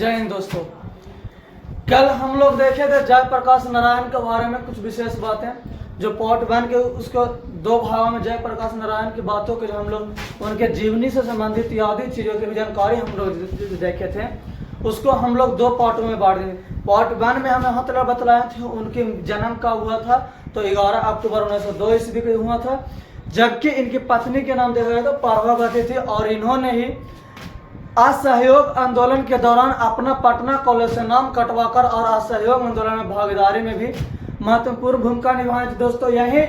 जय हिंद दोस्तों। कल हम लोग देखे थे जयप्रकाश नारायण के बारे में कुछ विशेष बातें जो पार्ट 1 के उसको दो भागों में जयप्रकाश नारायण की बातों के जो हम लोग उनके जीवनी से संबंधित आदि चीज़ों की भी जानकारी हम लोग देखे थे। उसको हम लोग दो पार्टों में बांट दिए। पार्ट 1 में हमें मतलब बतलाए थे उनके जन्म का हुआ था तो 11 अक्टूबर 1902 ईस्वी को हुआ था, जबकि इनकी पत्नी के नाम देखा गया तो पार्वती थी और इन्होंने ही असहयोग आंदोलन के दौरान अपना पटना कॉलेज से नाम कटवाकर और असहयोग आंदोलन में भागीदारी में भी महत्वपूर्ण भूमिका निभाई थी। दोस्तों यही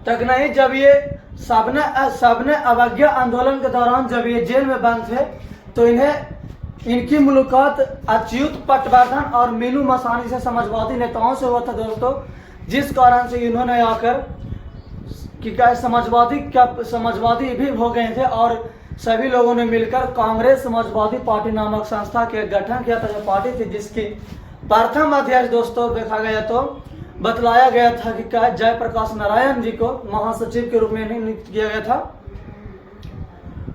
तक नहीं, जब ये सबने अवज्ञा आंदोलन के दौरान जब ये जेल में बंद थे तो इनकी मुलाकात अच्युत पटवर्धन और मीनू मसानी से समाजवादी नेताओं से हुआ था दोस्तों, जिस कारण से इन्होंने आकर कि क्या समाजवादी भी हो गए थे और सभी लोगों ने मिलकर कांग्रेस समाजवादी पार्टी नामक संस्था के गठन किया था। जो पार्टी थी जिसकी प्रथम अध्यक्ष दोस्तों देखा गया तो बतलाया गया था कि क्या जयप्रकाश नारायण जी को महासचिव के रूप में नियुक्त किया गया था।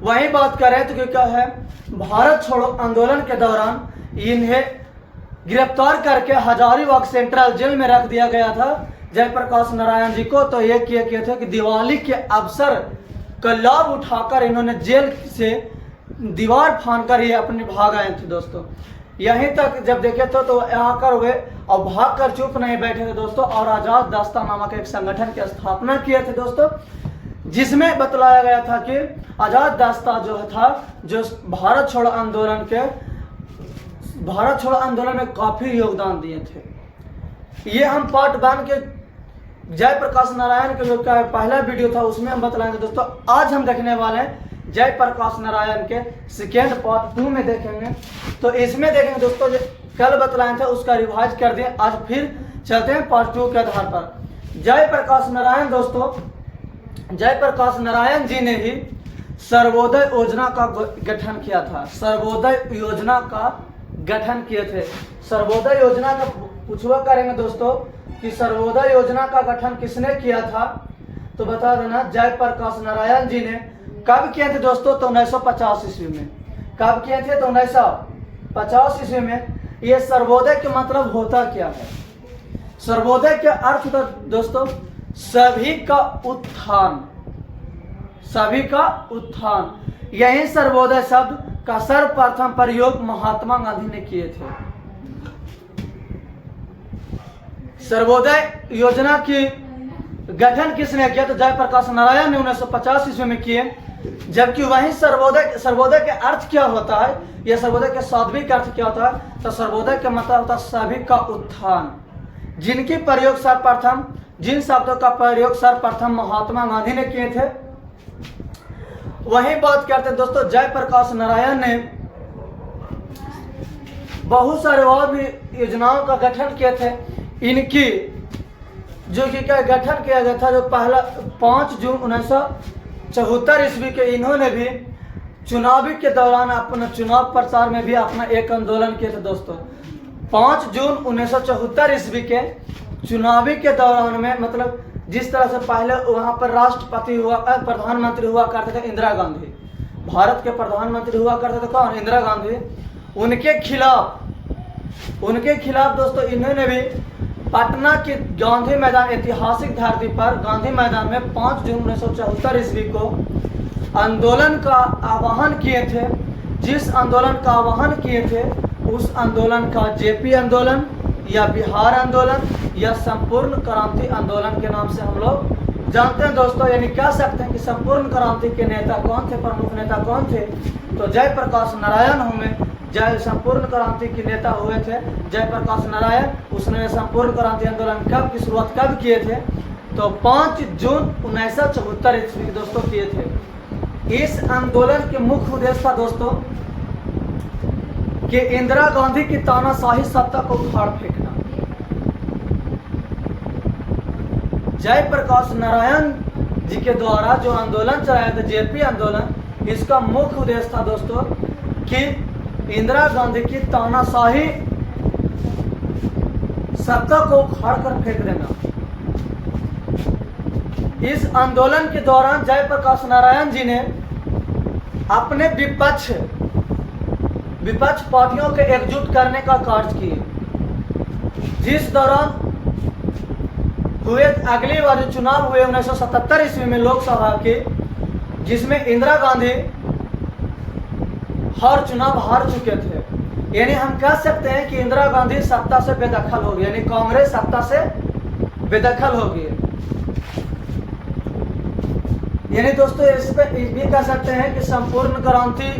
वही बात करें तो क्या है, भारत छोड़ो आंदोलन के दौरान इन्हें गिरफ्तार करके हजारीबाग सेंट्रल जेल में रख दिया गया था जयप्रकाश नारायण जी को। तो ये किए थे कि दिवाली के अवसर का लाभ उठाकर इन्होंने जेल से दीवार फांदकर ये अपने भाग आए थे दोस्तों। यहीं तक जब देखे तो यहाँ कर हुए और भाग कर चुप नहीं बैठे थे दोस्तों और आजाद दस्ता नामक एक संगठन की स्थापना किए थे दोस्तों, जिसमें बतलाया गया था कि आजाद दस्ता जो था जो भारत छोड़ो आंदोलन में काफी योगदान दिए थे। ये हम पार्ट 1 के जयप्रकाश नारायण के जो का पहला वीडियो था उसमें हम बतलाएंगे दोस्तों। आज हम देखने वाले हैं जयप्रकाश नारायण के सेकेंड पार्ट 2 में देखेंगे। तो इसमें देखेंगे दोस्तों जो कल बतलाए थे उसका रिवाइज कर दिए, आज फिर चलते हैं पार्ट 2 के आधार पर। जयप्रकाश नारायण दोस्तों, जयप्रकाश नारायण जी ने ही सर्वोदय योजना का गठन किया था। सर्वोदय योजना का गठन किए थे। सर्वोदय योजना का पूछवा करेंगे दोस्तों कि सर्वोदय योजना का गठन किसने किया था, तो बता देना जयप्रकाश नारायण जी ने। कब किए थे दोस्तों, तो 1950 ईस्वी में। कब किए थे, तो 1950 ईस्वी में। ये सर्वोदय के मतलब होता क्या है? सर्वोदय के अर्थ तो दोस्तों सभी का उत्थान, सभी का उत्थान। यही सर्वोदय शब्द का सर्वप्रथम प्रयोग महात्मा गांधी ने किए थे। सर्वोदय योजना की गठन किसने किया, तो जयप्रकाश नारायण ने 1950 ईस्वी में किए। जबकि वही सर्वोदय के अर्थ क्या होता है, यह सर्वोदय के शाब्दिक अर्थ क्या होता है, तो सर्वोदय का मतलब होता है सभी का उत्थान। जिनकी प्रयोग सर्वप्रथम, जिन शब्दों का प्रयोग सर्वप्रथम महात्मा गांधी ने किए थे, वही बात करते हैं दोस्तों। जयप्रकाश नारायण ने बहुत सारे और भी योजनाओं का गठन किए थे। इनकी जो कि क्या गठन किया गया था, जो पहला 5 जून 1974 ईस्वी के इन्होंने भी चुनावी के दौरान अपना चुनाव प्रचार में भी अपना एक आंदोलन किए थे दोस्तों। 5 जून 1974 ईस्वी के चुनावी के दौरान में मतलब जिस तरह से पहले वहाँ पर राष्ट्रपति हुआ प्रधानमंत्री हुआ करते थे इंदिरा गांधी, भारत के प्रधानमंत्री हुआ करते थे कौन, इंदिरा गांधी। उनके खिलाफ दोस्तों इन्होंने भी पटना के गांधी मैदान, ऐतिहासिक धरती पर गांधी मैदान में 5 जून 1974 ईस्वी को आंदोलन का आह्वान किए थे। जिस आंदोलन का आह्वान किए थे उस आंदोलन का जेपी आंदोलन या बिहार आंदोलन या संपूर्ण क्रांति आंदोलन के नाम से हम लोग जानते हैं दोस्तों। यानी कह सकते हैं कि संपूर्ण क्रांति के नेता कौन थे, प्रमुख नेता कौन थे, तो जयप्रकाश नारायण होंगे। संपूर्ण क्रांति के नेता हुए थे जयप्रकाश नारायण। उसने संपूर्ण क्रांति आंदोलन कब की शुरुआत कब किए थे, तो 5 जून 1974 ईस्वी के दोस्तों किए थे। इस आंदोलन के मुख्य उद्देश्य था दोस्तों कि इंदिरा गांधी की तानाशाही सत्ता को उखाड़ फेंकना। जयप्रकाश नारायण जी के द्वारा जो आंदोलन चलाया था जेपी आंदोलन, इसका मुख्य उद्देश्य था दोस्तों कि इंदिरा गांधी की तानाशाही सत्ता को उखाड़ कर फेंक देना। इस आंदोलन के दौरान जयप्रकाश नारायण जी ने अपने विपक्ष विपक्ष पार्टियों के एकजुट करने का कार्य किए, जिस दौरान हुए अगली बार जो चुनाव हुए 1977 ईस्वी में लोकसभा के, जिसमें इंदिरा गांधी हर चुनाव हार चुके थे। यानी हम कह सकते हैं कि इंदिरा गांधी सत्ता से बेदखल हो गई, यानी कांग्रेस सत्ता से बेदखल हो गई। यानी दोस्तों इस पे भी कह सकते हैं कि संपूर्ण क्रांति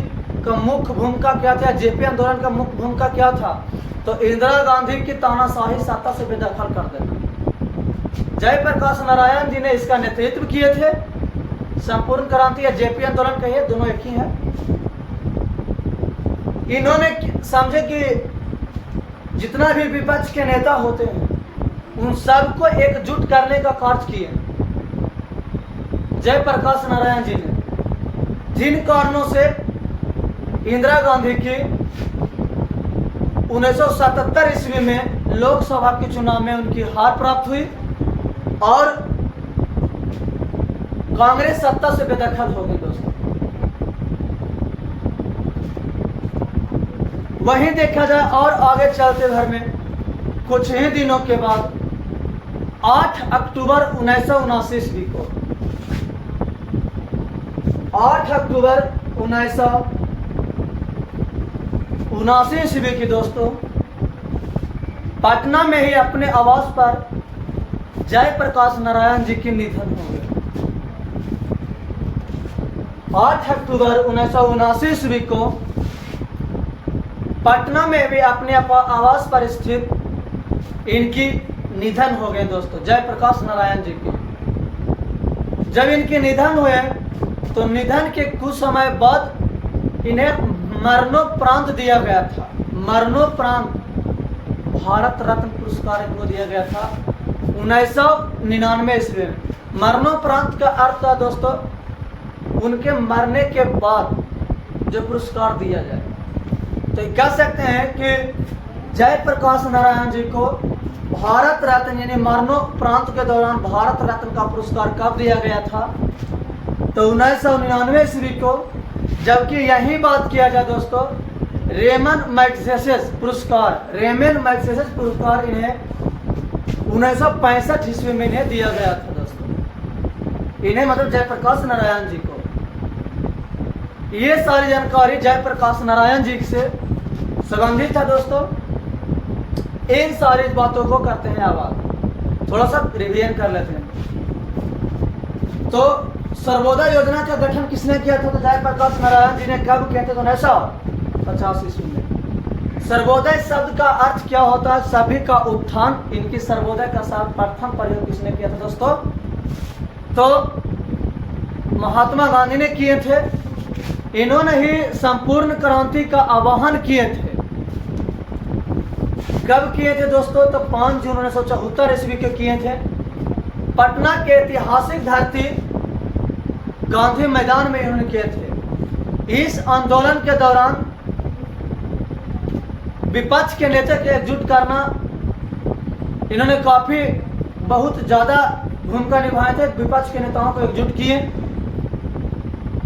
का मुख्य भूमिका क्या था, जेपी आंदोलन का मुख्य भूमिका क्या था, तो इंदिरा गांधी की तानाशाही सत्ता से बेदखल कर देना। जयप्रकाश नारायण जी ने इसका नेतृत्व किए थे। संपूर्ण क्रांति या जेपी आंदोलन कहिए, दोनों एक ही है। इन्होंने समझे कि जितना भी विपक्ष के नेता होते हैं उन सबको एकजुट करने का कार्य किए जयप्रकाश नारायण जी ने, जिन कारणों से इंदिरा गांधी की 1977 ईस्वी में लोकसभा के चुनाव में उनकी हार प्राप्त हुई और कांग्रेस सत्ता से बेदखल हो गई। दोस्तों वहीं देखा जाए और आगे चलते भर में कुछ ही दिनों के बाद 8 अक्टूबर 1979 ईस्वी को 8 अक्टूबर 1979 ईस्वी की दोस्तों पटना में ही अपने आवास पर जयप्रकाश नारायण जी की निधन हो गए। 8 अक्टूबर 1979 ईस्वी को पटना में भी अपने आवास पर स्थित इनकी निधन हो गए। दोस्तों जयप्रकाश नारायण जी की जब इनके निधन हुए तो निधन के कुछ समय बाद इन्हें मरणोपरांत दिया गया था। मरणोपरांत भारत रत्न पुरस्कार इनको दिया गया था 1999 ईस्वी में। मरणोपरांत का अर्थ था दोस्तों उनके मरने के बाद जो पुरस्कार दिया जाए। तो कह सकते हैं कि जयप्रकाश नारायण जी को भारत रत्न यानी मरणोपरांत के दौरान भारत रत्न का पुरस्कार कब दिया गया था, तो 1999 ईस्वी को। जबकि यही बात किया जाए दोस्तों रेमन मैग्सेसे पुरस्कार इन्हें 1965 ईस्वी में इन्हें दिया गया था। दोस्तों इन्हें मतलब जयप्रकाश नारायण जी को। ये सारी जानकारी जयप्रकाश नारायण जी से संबंधित था। दोस्तों इन सारी बातों को करते हैं अब थोड़ा सा रिवीजन कर लेते हैं। तो सर्वोदय योजना का गठन किसने किया था, तो जयप्रकाश नारायण जी ने कब किया था, तो 1950 ईस्वी में। सर्वोदय शब्द का अर्थ क्या होता है, सभी का उत्थान। इनकी सर्वोदय का प्रथम प्रयोग किसने किया था दोस्तों, तो महात्मा गांधी ने किए थे। इन्होंने ही संपूर्ण क्रांति का आह्वान किए थे। कब किए थे दोस्तों, तो 5 जून 1974 ईस्वी के किए थे। पटना के ऐतिहासिक धरती गांधी मैदान में इन्होंने किए थे। इस आंदोलन के दौरान विपक्ष के नेता के एकजुट करना इन्होंने काफी बहुत ज्यादा भूमिका निभाए थे। विपक्ष के नेताओं को एकजुट किए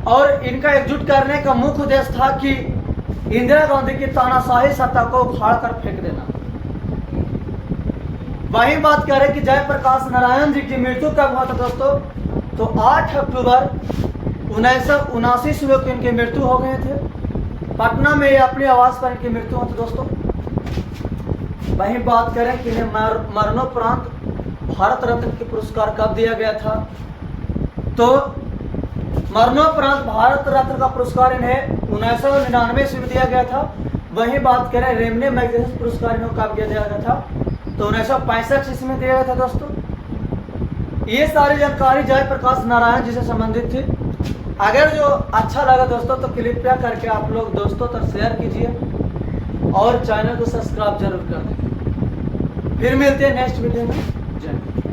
और इनका एकजुट करने का मुख्य उद्देश्य था कि इंदिरा गांधी की तानाशाही सत्ता को उखाड़ कर फेंक देना। वही बात करें कि जयप्रकाश नारायण जी की मृत्यु कब हुआ था दोस्तों, तो 8 अक्टूबर 1979 ईस्वी को इनकी मृत्यु हो गए थे। पटना में अपने आवास पर इनकी मृत्यु हुई थी दोस्तों। वही बात करें कि इन्हें मरणोपरांत भारत रत्न के पुरस्कार कब दिया गया था, तो मरणोपरांत भारत रत्न का पुरस्कार इन्हें 1999 ईस्वी में दिया गया था। वही बात करें रेमने मैग्सेसे पुरस्कार इन्हें कब दिया गया था, तो 1965 ईस्वी में दिया गया था दोस्तों। ये सारी जानकारी जयप्रकाश नारायण जी से संबंधित थी। अगर जो अच्छा लगा दोस्तों तो कृपया करके आप लोग दोस्तों तक शेयर कीजिए और चैनल को सब्सक्राइब जरूर कर दें। फिर मिलते हैं नेक्स्ट वीडियो में। जय हिंद।